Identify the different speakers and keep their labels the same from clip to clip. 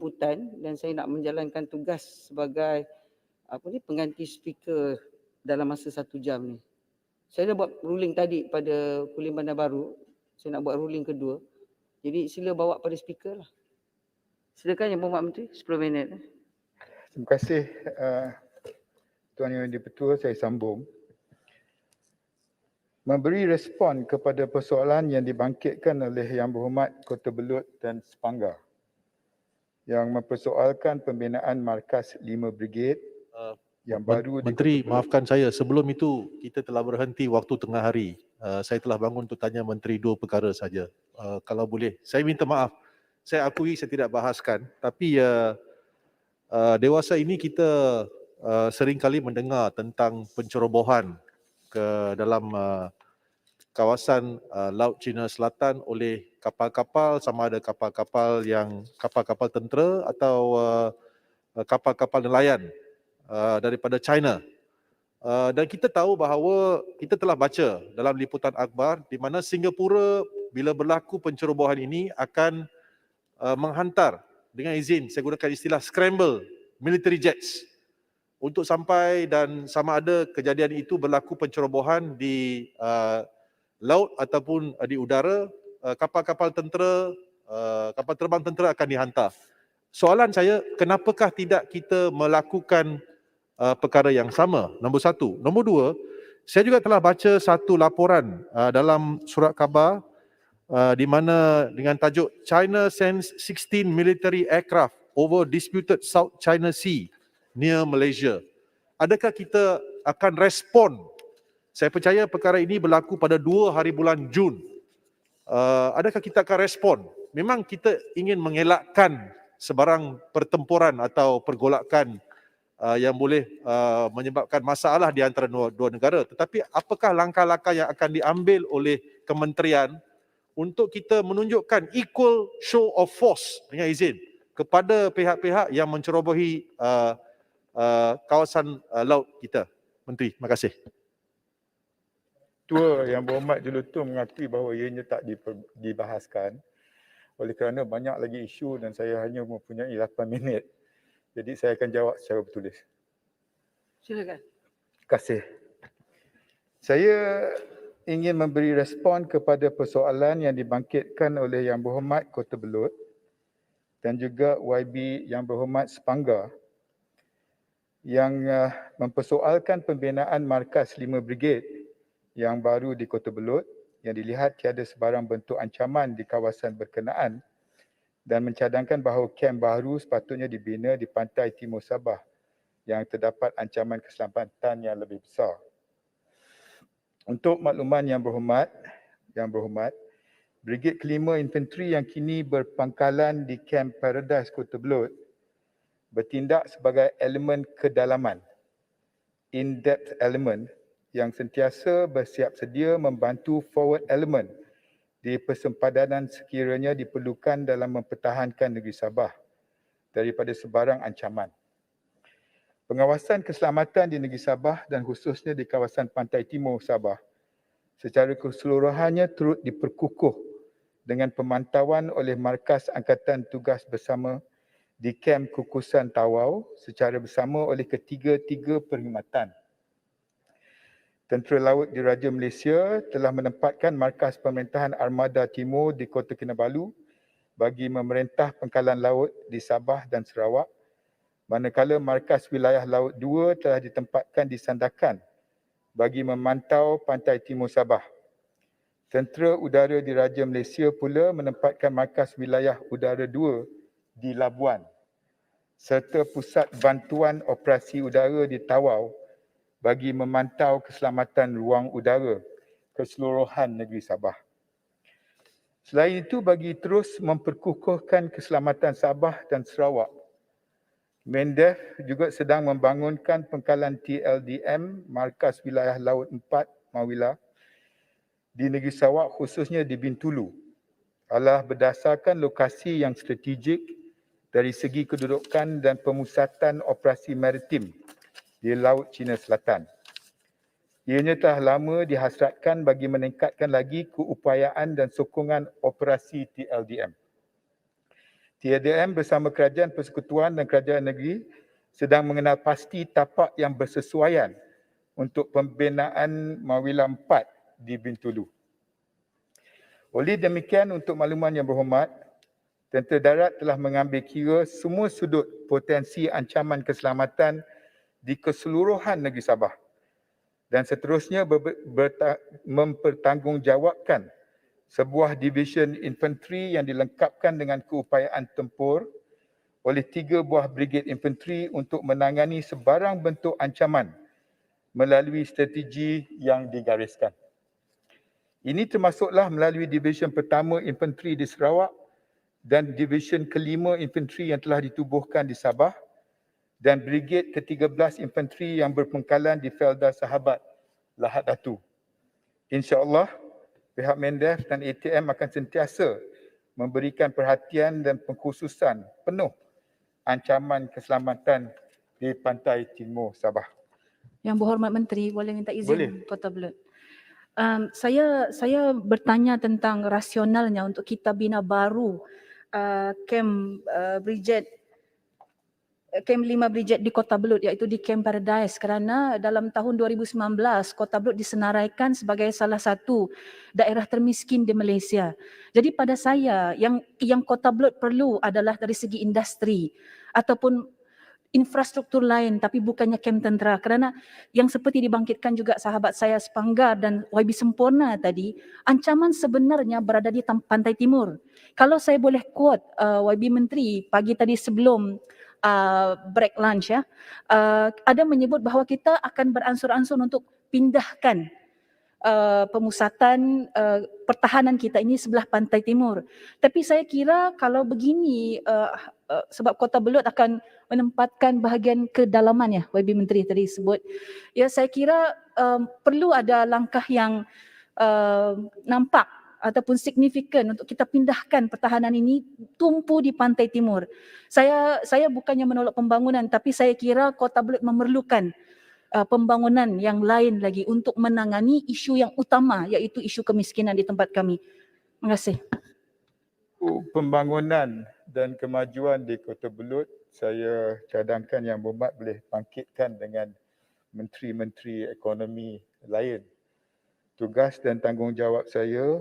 Speaker 1: jemputan dan saya nak menjalankan tugas sebagai pengganti speaker dalam masa 1 jam ni. Saya dah buat ruling tadi pada Kulim Bandar Baru. Saya nak buat ruling kedua. Jadi sila bawa pada speaker lah. Silakan Yang Berhormat Menteri, 10 minit.
Speaker 2: Terima kasih Tuan Yang Di-Pertua, saya sambung. Memberi respon kepada persoalan yang dibangkitkan oleh Yang Berhormat Kota Belud dan Sepanggar yang mempersoalkan pembinaan markas 5 Brigade yang baru
Speaker 3: Menteri, maafkan saya, sebelum itu kita telah berhenti waktu tengah hari. Saya telah bangun untuk tanya Menteri 2 perkara saja. Kalau boleh, saya minta maaf. Saya akui saya tidak bahaskan, tapi dewasa ini kita sering kali mendengar tentang pencerobohan ke dalam kawasan Laut Cina Selatan oleh kapal-kapal, sama ada kapal-kapal tentera atau kapal-kapal nelayan daripada China. Dan kita tahu bahawa kita telah baca dalam liputan akhbar di mana Singapura bila berlaku pencerobohan ini akan menghantar dengan izin, saya gunakan istilah scramble military jets untuk sampai, dan sama ada kejadian itu berlaku pencerobohan di laut ataupun di udara, kapal-kapal tentera, kapal terbang tentera akan dihantar. Soalan saya, kenapakah tidak kita melakukan perkara yang sama? Nombor 1. Nombor 2, saya juga telah baca satu laporan dalam surat khabar di mana dengan tajuk China sends 16 military aircraft over disputed South China Sea near Malaysia. Adakah kita akan respon? Saya percaya perkara ini berlaku pada 2 hari bulan Jun. Adakah kita akan respon? Memang kita ingin mengelakkan sebarang pertempuran atau pergolakan yang boleh menyebabkan masalah di antara dua negara. Tetapi apakah langkah-langkah yang akan diambil oleh kementerian untuk kita menunjukkan equal show of force dengan izin kepada pihak-pihak yang mencerobohi kawasan laut kita? Menteri, terima kasih.
Speaker 2: Tua Yang Berhormat Julutun mengakui bahawa ianya tak dibahaskan oleh kerana banyak lagi isu dan saya hanya mempunyai 8 minit. Jadi saya akan jawab secara bertulis.
Speaker 1: Silakan.
Speaker 2: Terima kasih. Saya ingin memberi respon kepada persoalan yang dibangkitkan oleh Yang Berhormat Kota Belud dan juga YB Yang Berhormat Sepanggar yang mempersoalkan pembinaan markas 5 Brigade yang baru di Kota Belud yang dilihat tiada sebarang bentuk ancaman di kawasan berkenaan dan mencadangkan bahawa kem baru sepatutnya dibina di pantai timur Sabah yang terdapat ancaman keselamatan yang lebih besar. Untuk makluman Yang Berhormat, Brigade Kelima Infanteri yang kini berpangkalan di Kem Paradise Kota Belud bertindak sebagai elemen kedalaman, in-depth element yang sentiasa bersiap sedia membantu forward element di persempadanan sekiranya diperlukan dalam mempertahankan negeri Sabah daripada sebarang ancaman. Pengawasan keselamatan di negeri Sabah dan khususnya di kawasan pantai timur Sabah secara keseluruhannya turut diperkukuh dengan pemantauan oleh Markas Angkatan Tugas Bersama di Kem Kukusan Tawau secara bersama oleh ketiga-tiga perkhidmatan. Tentera Laut Diraja Malaysia telah menempatkan markas pemerintahan Armada Timur di Kota Kinabalu bagi memerintah pangkalan laut di Sabah dan Sarawak, manakala markas wilayah Laut 2 telah ditempatkan di Sandakan bagi memantau pantai timur Sabah. Tentera Udara Diraja Malaysia pula menempatkan markas wilayah Udara 2 di Labuan serta pusat bantuan operasi udara di Tawau bagi memantau keselamatan ruang udara keseluruhan negeri Sabah. Selain itu, bagi terus memperkukuhkan keselamatan Sabah dan Sarawak, MINDEF juga sedang membangunkan pangkalan TLDM Markas Wilayah Laut 4 Mawila di negeri Sarawak khususnya di Bintulu adalah berdasarkan lokasi yang strategik dari segi kedudukan dan pemusatan operasi maritim di Laut Cina Selatan. Ianya telah lama dihasratkan bagi meningkatkan lagi keupayaan dan sokongan operasi TLDM. TDM bersama Kerajaan Persekutuan dan Kerajaan Negeri sedang mengenal pasti tapak yang bersesuaian untuk pembinaan Mawila 4 di Bintulu. Oleh demikian, untuk makluman yang berhormat, Tentera Darat telah mengambil kira semua sudut potensi ancaman keselamatan di keseluruhan negeri Sabah dan seterusnya mempertanggungjawabkan sebuah division infanteri yang dilengkapkan dengan keupayaan tempur oleh 3 buah brigade infanteri untuk menangani sebarang bentuk ancaman melalui strategi yang digariskan. Ini termasuklah melalui division pertama infanteri di Sarawak dan division kelima infanteri yang telah ditubuhkan di Sabah dan brigade ke-13 infanteri yang berpangkalan di Felda Sahabat Lahad Datu. InsyaAllah, pihak Mendef dan ATM akan sentiasa memberikan perhatian dan pengkhususan penuh ancaman keselamatan di pantai timur Sabah.
Speaker 4: Yang Berhormat Menteri, boleh minta izin
Speaker 2: Boleh.
Speaker 4: Kota Belud. Saya bertanya tentang rasionalnya untuk kita bina baru kem Brigade Kem 5 Brigade di Kota Belud, iaitu di Kem Paradise, kerana dalam tahun 2019 Kota Belud disenaraikan sebagai salah satu daerah termiskin di Malaysia. Jadi pada saya yang Kota Belud perlu adalah dari segi industri ataupun infrastruktur lain, tapi bukannya kem tentera, kerana yang seperti dibangkitkan juga sahabat saya Sepanggar dan YB Sempurna tadi, ancaman sebenarnya berada di pantai timur. Kalau saya boleh quote YB Menteri pagi tadi sebelum break lunch ya, ada menyebut bahawa kita akan beransur-ansur untuk pindahkan pemusatan pertahanan kita ini sebelah pantai timur. Tapi saya kira kalau begini, sebab Kota Belud akan menempatkan bahagian kedalaman ya, YB Menteri tadi sebut, ya saya kira perlu ada langkah yang nampak ataupun signifikan untuk kita pindahkan pertahanan ini tumpu di pantai timur. Saya bukannya menolak pembangunan, tapi saya kira Kota Belud memerlukan pembangunan yang lain lagi untuk menangani isu yang utama, iaitu isu kemiskinan di tempat kami. Terima kasih.
Speaker 2: Pembangunan dan kemajuan di Kota Belud, saya cadangkan Yang Berhormat boleh bangkitkan dengan menteri-menteri ekonomi lain. Tugas dan tanggungjawab saya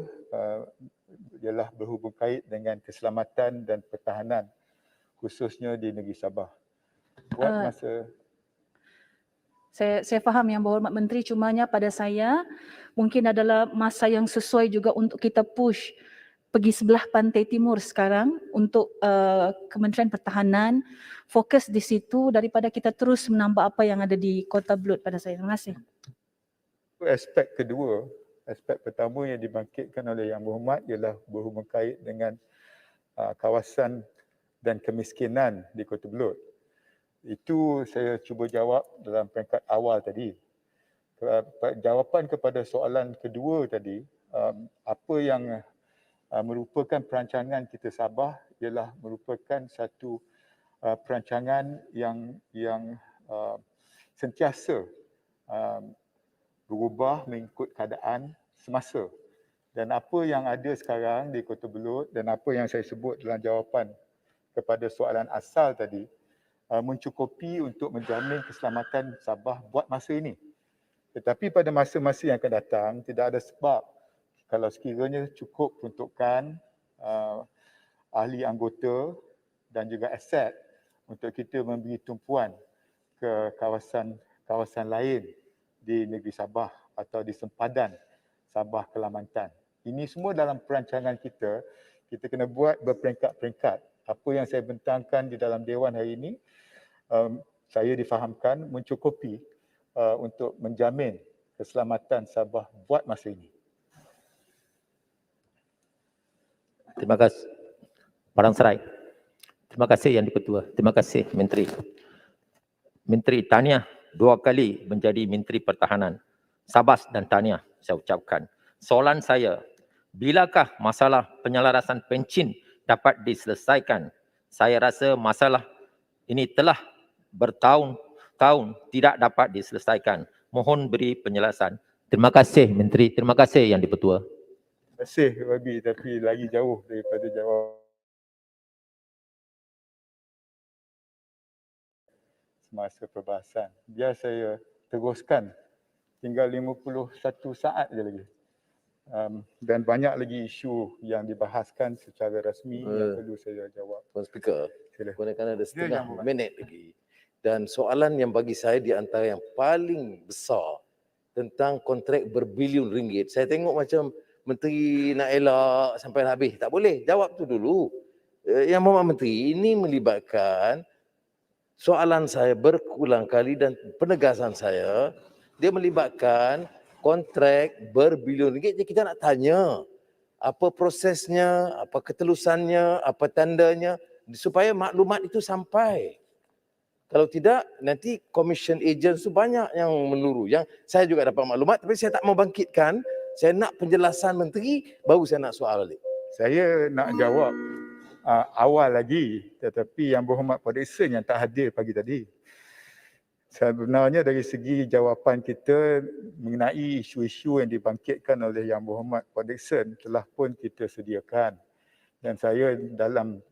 Speaker 2: ialah berhubung kait dengan keselamatan dan pertahanan, khususnya di negeri Sabah. Buat masa
Speaker 4: Saya faham Yang Berhormat Menteri, cumanya pada saya mungkin adalah masa yang sesuai juga untuk kita push pergi sebelah pantai timur sekarang untuk Kementerian Pertahanan fokus di situ daripada kita terus menambah apa yang ada di Kota Belud pada saya. Terima kasih.
Speaker 2: aspek kedua, aspek pertama yang dibangkitkan oleh Yang Berhormat ialah berhubung kait dengan kawasan dan kemiskinan di Kota Belud. Itu saya cuba jawab dalam peringkat awal tadi. Jawapan kepada soalan kedua tadi, apa yang merupakan perancangan kita Sabah ialah merupakan satu perancangan yang sentiasa berubah mengikut keadaan semasa. Dan apa yang ada sekarang di Kota Belud dan apa yang saya sebut dalam jawapan kepada soalan asal tadi mencukupi untuk menjamin keselamatan Sabah buat masa ini. Tetapi pada masa-masa yang akan datang, tidak ada sebab kalau sekiranya cukup peruntukan ahli anggota dan juga aset untuk kita memberi tumpuan ke kawasan lain di negeri Sabah atau di sempadan Sabah Kelantan. Ini semua dalam perancangan kita kena buat berperingkat-peringkat. Apa yang saya bentangkan di dalam Dewan hari ini, saya difahamkan mencukupi untuk menjamin keselamatan Sabah buat masa ini.
Speaker 5: Terima kasih. Padang Serai. Terima kasih Yang di-Ketua. Terima kasih Menteri. Menteri tahniah 2 kali menjadi Menteri Pertahanan. Sabas dan tahniah saya ucapkan. Soalan saya, bilakah masalah penyelarasan pencin dapat diselesaikan? Saya rasa masalah ini telah bertahun-tahun tidak dapat diselesaikan. Mohon beri penjelasan. Terima kasih Menteri. Terima kasih Yang di-Ketua.
Speaker 2: Terima kasih Wabi, tapi lagi jauh daripada jawab. semasa perbahasan. Biar saya teruskan. Tinggal 51 saat je lagi. Dan banyak lagi isu yang dibahaskan secara rasmi yang perlu saya jawab.
Speaker 6: Tuan Speaker,
Speaker 2: Sila.
Speaker 6: kan ada
Speaker 2: Yang
Speaker 6: setengah
Speaker 2: Berhad.
Speaker 6: minit lagi. Dan soalan yang bagi saya di antara yang paling besar tentang kontrak berbilion ringgit. Saya tengok macam Menteri nak elak sampai habis. Tak boleh, jawab tu dulu. Yang Mohd Menteri, ini melibatkan soalan saya berulang kali dan penegasan saya, dia melibatkan kontrak berbilion ringgit. Jadi kita nak tanya apa prosesnya, apa ketelusannya, apa tandanya supaya maklumat itu sampai. Kalau tidak, nanti commission agent tu banyak yang meluru. Yang saya juga dapat maklumat tapi saya tak mau bangkitkan. Saya nak penjelasan menteri, baru saya nak soal balik.
Speaker 2: Saya nak jawab awal lagi, tetapi Yang Berhormat Pak Dixon yang tak hadir pagi tadi. Sebenarnya dari segi jawapan kita mengenai isu-isu yang dibangkitkan oleh Yang Berhormat Pak Dixon telah pun kita sediakan. Dan saya dalam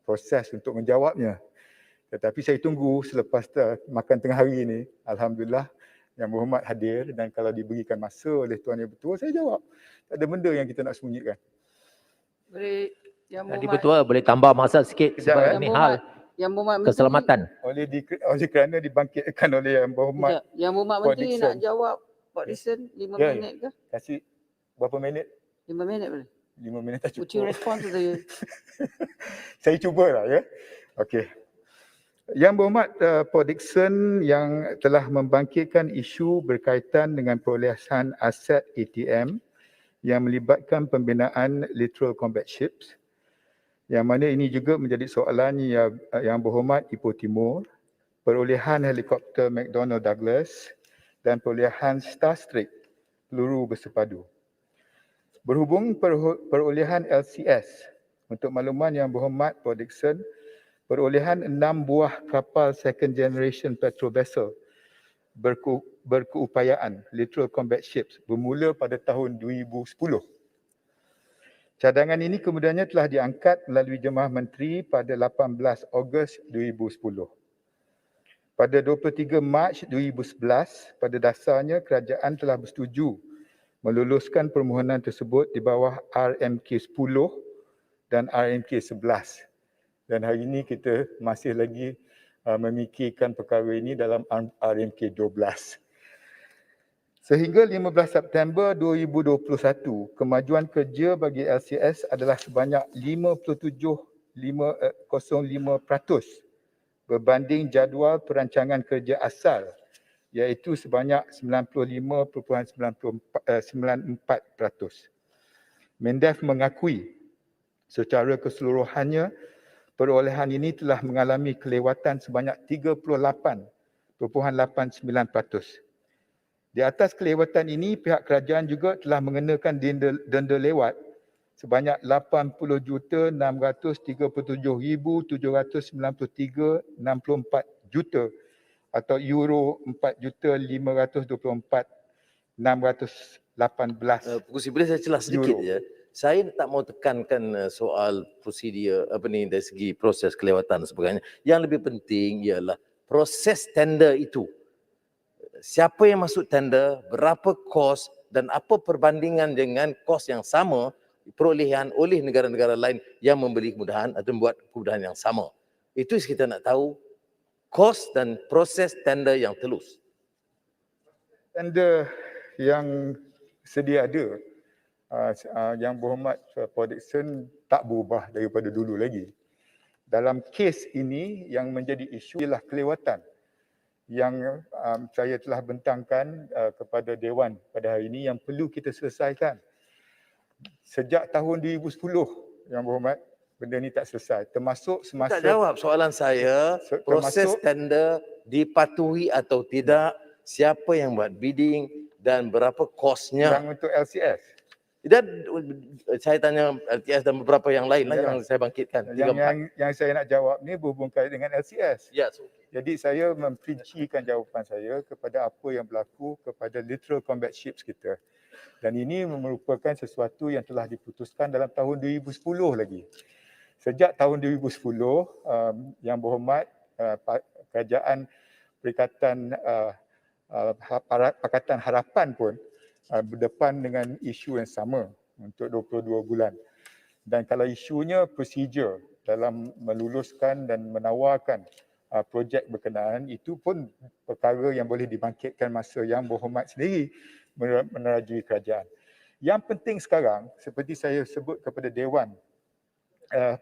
Speaker 2: proses untuk menjawabnya. Tetapi saya tunggu selepas makan tengah hari ini, alhamdulillah Yang Berhormat hadir dan kalau diberikan masa oleh Tuan Yang Bertua, saya jawab. Tak ada benda yang kita nak sembunyikan.
Speaker 1: Boleh Yang
Speaker 5: Jadi
Speaker 1: Berhormat,
Speaker 5: Bertua boleh tambah masa sikit
Speaker 2: Kejap,
Speaker 5: sebab
Speaker 1: Yang
Speaker 5: ini
Speaker 1: Berhormat,
Speaker 5: hal
Speaker 1: Yang Berhormat Menteri,
Speaker 5: keselamatan.
Speaker 2: Oleh kerana dibangkitkan oleh Yang Berhormat
Speaker 1: Sekejap. Yang Berhormat
Speaker 2: Pak
Speaker 1: Menteri
Speaker 2: Dixon.
Speaker 1: nak jawab Pak Dixon 5
Speaker 2: Ya,
Speaker 1: minit ke?
Speaker 2: kasih berapa minit?
Speaker 1: 5 minit boleh?
Speaker 2: 5 minit tak
Speaker 1: Would you
Speaker 2: cukup.
Speaker 1: respond to the
Speaker 2: Saya cubalah ya. Okey. Yang Berhormat Pak Dixon yang telah membangkitkan isu berkaitan dengan perolehan aset ATM yang melibatkan pembinaan Littoral Combat Ships, yang mana ini juga menjadi soalan yang Berhormat Ipoh Timur, perolehan helikopter McDonnell Douglas dan perolehan Starstreak peluru bersepadu. Berhubung perolehan LCS, untuk makluman Yang Berhormat Pak Dixon, perolehan 6 buah kapal second generation petrol vessel berkeupayaan Littoral Combat Ships bermula pada tahun 2010. Cadangan ini kemudiannya telah diangkat melalui Jemaah Menteri pada 18 Ogos 2010. Pada 23 Mac 2011, pada dasarnya kerajaan telah bersetuju meluluskan permohonan tersebut di bawah RMK 10 dan RMK 11. Dan hari ini kita masih lagi memikirkan perkara ini dalam RMK 12. Sehingga 15 September 2021, kemajuan kerja bagi LCS adalah sebanyak 57.05% berbanding jadual perancangan kerja asal, iaitu sebanyak 95.94%. Mendef mengakui secara keseluruhannya perolehan ini telah mengalami kelewatan sebanyak 38.89%. Di atas kelewatan ini, pihak kerajaan juga telah mengenakan denda lewat sebanyak 80,637,793.64 atau euro 4,524,618.
Speaker 6: Pengurusi, boleh saya celah sedikit
Speaker 2: Euro.
Speaker 6: je. Saya tak mau tekankan soal prosedur dari segi proses kelewatan dan sebagainya. Yang lebih penting ialah proses tender itu. Siapa yang masuk tender, berapa kos dan apa perbandingan dengan kos yang sama perolehan oleh negara-negara lain yang memberi kemudahan atau membuat kemudahan yang sama. Itu kita nak tahu kos dan proses tender yang telus.
Speaker 2: Tender yang sedia ada, Yang Berhormat Pak Dixon tak berubah daripada dulu lagi. Dalam kes ini yang menjadi isu ialah kelewatan yang saya telah bentangkan kepada Dewan pada hari ini yang perlu kita selesaikan. Sejak tahun 2010, Yang Berhormat, benda ni tak selesai. Termasuk semasa...
Speaker 6: Tak jawab soalan saya, proses tender dipatuhi atau tidak, siapa yang buat bidding dan berapa kosnya.
Speaker 2: Yang untuk LCS.
Speaker 6: Dan saya tanya LTS dan beberapa yang lain lah yang saya bangkitkan.
Speaker 2: Yang saya nak jawab ni berhubung kait dengan LCS.
Speaker 6: Yes.
Speaker 2: Jadi saya memperincikan jawapan saya kepada apa yang berlaku kepada Littoral Combat Ships kita. Dan ini merupakan sesuatu yang telah diputuskan dalam tahun 2010 lagi. Sejak tahun 2010, Yang Berhormat kerajaan Perikatan Pakatan Harapan pun berdepan dengan isu yang sama untuk 22 bulan. Dan kalau isunya prosedur dalam meluluskan dan menawarkan projek berkenaan, itu pun perkara yang boleh dibangkitkan masa Yang Berhormat sendiri menerajui kerajaan. Yang penting sekarang, seperti saya sebut kepada Dewan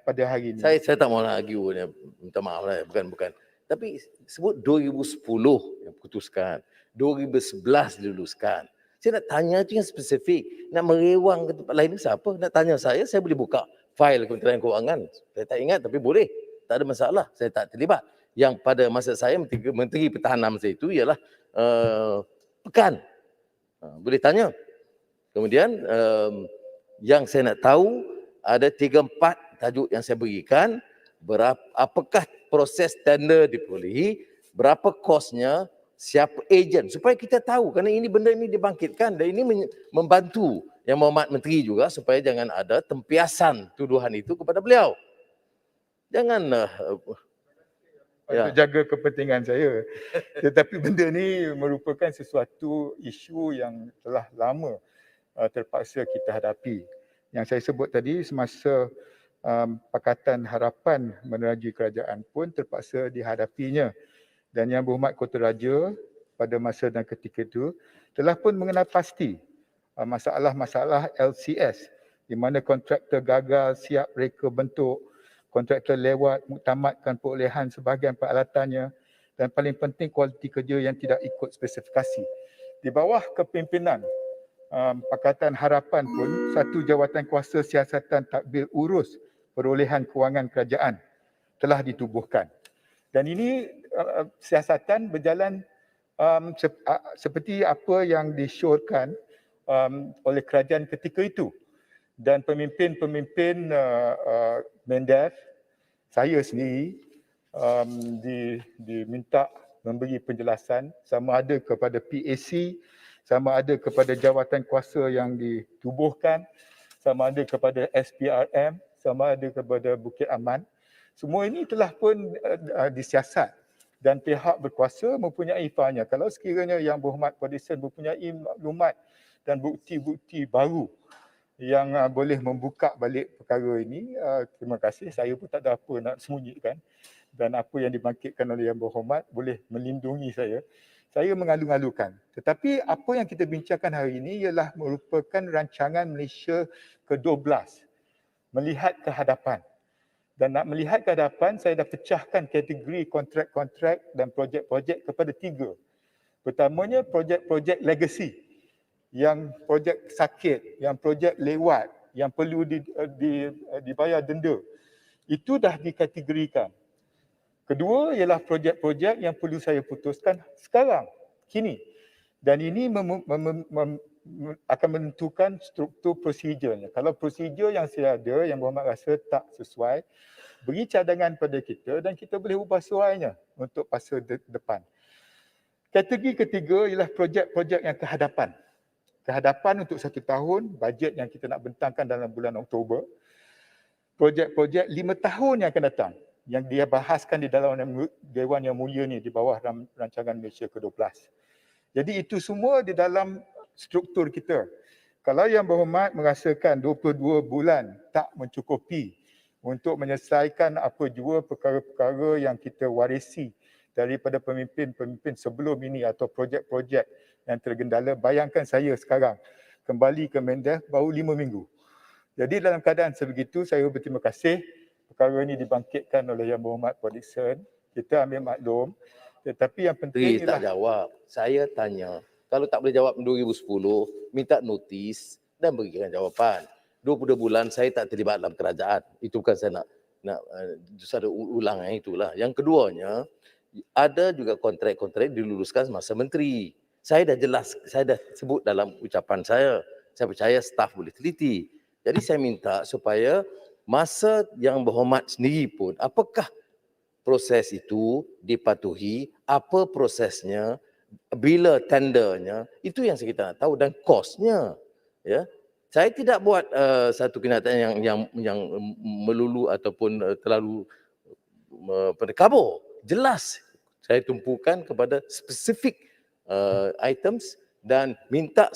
Speaker 2: pada hari ini.
Speaker 6: Saya tak mau nak argue ni, minta maaf lah, bukan. Tapi sebut 2010 yang putuskan, 2011 diluluskan. Saya nak tanya tu yang spesifik, nak merewang ke tempat lain ni siapa? Nak tanya saya boleh buka fail Kementerian Kewangan. Saya tak ingat tapi boleh. Tak ada masalah, saya tak terlibat. Yang pada masa saya Menteri Pertahanan masa itu ialah Pekan. Boleh tanya. Kemudian yang saya nak tahu ada 3-4 tajuk yang saya berikan, apakah proses tender diperolehi, berapa kosnya, siapa ejen, supaya kita tahu, kerana ini benda ini dibangkitkan dan ini membantu Yang Berhormat Menteri juga supaya jangan ada tempiasan tuduhan itu kepada beliau. Janganlah
Speaker 2: untuk jaga kepentingan saya. Tetapi benda ni merupakan sesuatu isu yang telah lama terpaksa kita hadapi. Yang saya sebut tadi, semasa Pakatan Harapan menerajui kerajaan pun terpaksa dihadapinya. Dan Yang Berhormat Kota Raja pada masa dan ketika itu telah pun mengenal pasti masalah-masalah LCS di mana kontraktor gagal siap reka bentuk, kontraktor lewat muktamadkan perolehan sebahagian peralatannya dan paling penting kualiti kerja yang tidak ikut spesifikasi. Di bawah kepimpinan Pakatan Harapan pun satu jawatan kuasa siasatan tadbir urus perolehan kewangan kerajaan telah ditubuhkan. Dan ini siasatan berjalan seperti apa yang disyorkan oleh kerajaan ketika itu. Dan pemimpin-pemimpin Mendev, saya sendiri diminta memberi penjelasan sama ada kepada PAC, sama ada kepada jawatan kuasa yang ditubuhkan, sama ada kepada SPRM, sama ada kepada Bukit Aman. Semua ini telah pun disiasat dan pihak berkuasa mempunyai fahamnya. Kalau sekiranya Yang Berhormat Perdison mempunyai maklumat dan bukti-bukti baru yang boleh membuka balik perkara ini, terima kasih. Saya pun tak ada apa nak sembunyikan. Dan apa yang dibangkitkan oleh Yang Berhormat boleh melindungi saya. Saya mengalu-alukan. Tetapi apa yang kita bincangkan hari ini ialah merupakan rancangan Malaysia ke-12. Melihat ke hadapan. Dan nak melihat ke hadapan, saya dah pecahkan kategori kontrak-kontrak dan projek-projek kepada 3. Pertamanya projek-projek legacy. Yang projek sakit, yang projek lewat, yang perlu dibayar denda. Itu dah dikategorikan. Kedua ialah projek-projek yang perlu saya putuskan sekarang, kini. Dan ini akan menentukan struktur prosedurnya. Kalau prosedur yang saya ada, Yang Berhormat rasa tak sesuai, beri cadangan pada kita dan kita boleh ubah suainya untuk fasa depan. Kategori ketiga ialah projek-projek yang kehadapan. Kehadapan untuk 1 tahun, bajet yang kita nak bentangkan dalam bulan Oktober. Projek-projek 5 tahun yang akan datang, yang dia bahaskan di dalam Dewan Yang Mulia ni di bawah rancangan Malaysia ke-12. Jadi itu semua di dalam struktur kita. Kalau Yang Berhormat merasakan 22 bulan tak mencukupi untuk menyelesaikan apa jua perkara-perkara yang kita warisi daripada pemimpin-pemimpin sebelum ini atau projek-projek yang tergendala, bayangkan saya sekarang kembali ke Mendev baru 5 minggu. Jadi dalam keadaan sebegitu, saya berterima kasih perkara ini dibangkitkan oleh Yang Berhormat Perdison. Kita ambil maklum. Tetapi yang penting
Speaker 6: tak jawab. Saya tanya, kalau tak boleh jawab 2010, minta notis dan berikan jawapan. 22 bulan saya tak terlibat dalam kerajaan. Itu bukan saya nak ada ulang itulah. Yang keduanya, ada juga kontrak-kontrak diluluskan semasa menteri. Saya dah jelas, saya dah sebut dalam ucapan saya. Saya percaya staf boleh teliti. Jadi saya minta supaya masa Yang Berhormat sendiri pun, apakah proses itu dipatuhi, apa prosesnya, bila tendernya, itu yang kita nak tahu dan kosnya. Ya. Saya tidak buat satu kenyataan yang melulu ataupun terlalu kabur. Jelas Saya tumpukan kepada spesifik items dan minta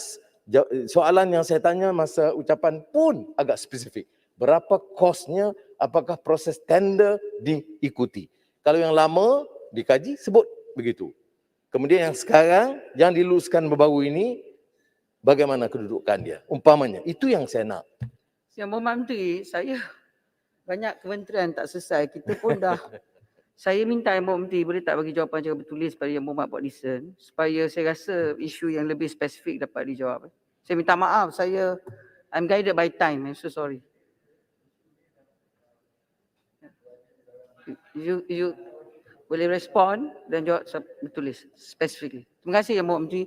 Speaker 6: soalan yang saya tanya masa ucapan pun agak spesifik. Berapa kosnya, apakah proses tender diikuti. Kalau yang lama dikaji, sebut begitu. Kemudian yang sekarang yang diluluskan baru-baru ini, bagaimana kedudukan dia? Umpamanya, itu yang saya nak.
Speaker 1: Yang Mohd Menteri, saya banyak kementerian tak selesai. Kita pun dah, saya minta Yang Mohd Menteri boleh tak bagi jawapan secara bertulis pada Yang Mohd buat listen, supaya saya rasa isu yang lebih spesifik dapat dijawab. Saya minta maaf, I'm guided by time. I'm so sorry. You boleh respon dan jawab bertulis, specifically. Terima kasih Yang Mohd Menteri.